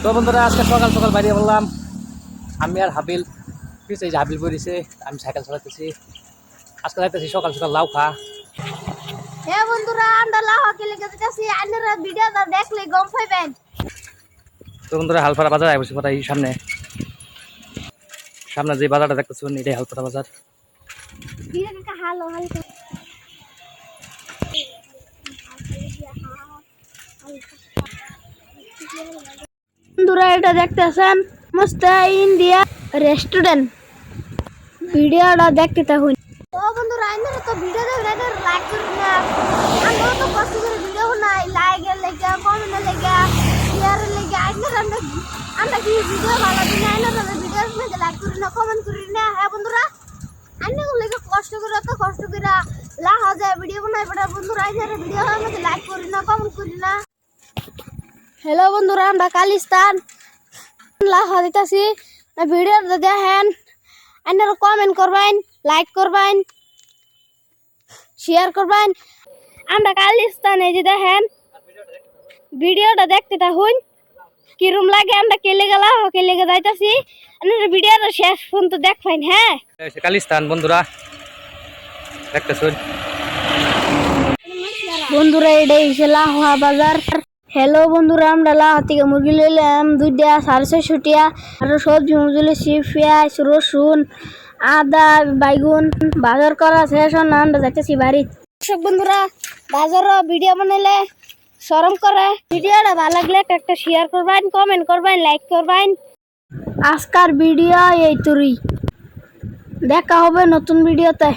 তো বন্ধুরা আজকে সকাল সকাল বাইরে বললাম আমি আর হাবিল, পিছিয়ে এই যে হাবিল পড়েছে, আমি সাইকেল চালাতেছি। আজকে যাইতেছি সকাল সকাল লাউ খা। হ্যাঁ বন্ধুরা, আমরা লাউ খেলে গেছি, আপনারা ভিডিওটা দেখলে গম পাইবেন। তো বন্ধুরা হালপাড়া বাজার আইবছি পরে এই সামনে সামনে যে বাজারটা দেখতেছেন এটাই হালপাড়া বাজার। বন্ধুরা এটা দেখতেছেন মুস্তা ইন্ডিয়া রেস্টুরেন্ট, ভিডিওটা দেখতে থাকুন। তো বন্ধুরা আপনারা তো ভিডিও দেখলে লাইক করুন না, আমরা তো কষ্ট করে ভিডিও বানাই, লাইকের লেগে, কমেন্টের লেগে, শেয়ারের লেগে। আমরা কি ভিডিও ভালো দিন আপনারা ভিডিওর মধ্যে লাইক করুন না, কমেন্ট করুন না। হ্যাঁ বন্ধুরা, আপনাদের লেগে কষ্ট করে লাভ যায় ভিডিও বানাই বড় বন্ধুরা, আপনারা ভিডিওর মধ্যে লাইক করুন না, কমেন্ট করুন না। হ্যালো বন্ধুরা, আমরা কালিস্তান লাভ দিতেছি, ভিডিওটা দেখেন, আপনারা কমেন্ট করবেন, লাইক করবেন, শেয়ার করবেন। আমরা কালিস্তানে যে দেখেন ভিডিওটা দেখতে থাকুন, কিরম লাগে আমরা কেলে যাইতেছি। আপনারা ভিডিওটা শেষ পর্যন্ত দেখবেন। হ্যাঁ কালিস্তান বন্ধুরা দেখতেছেন। বন্ধুরা এটাই লাহা বাজার। হ্যালো বন্ধুরা, আমরা লাহা থেকে মুরগি লইলাম 2টা 650 টাকা, আর সবজি মুরগি পেঁয়াজ, রসুন, আদা, বাইগুন বাজার করা শেষ। আমরা যাইতেছি বাড়ি। বন্ধুরা বাজারও ভিডিও বানাইলে শরম করে, ভিডিওটা ভালো লাগলে একটা শেয়ার করবেন, কমেন্ট করবেন, লাইক করবেন। আজকার ভিডিও এই তুরি, দেখা হবে নতুন ভিডিওতে।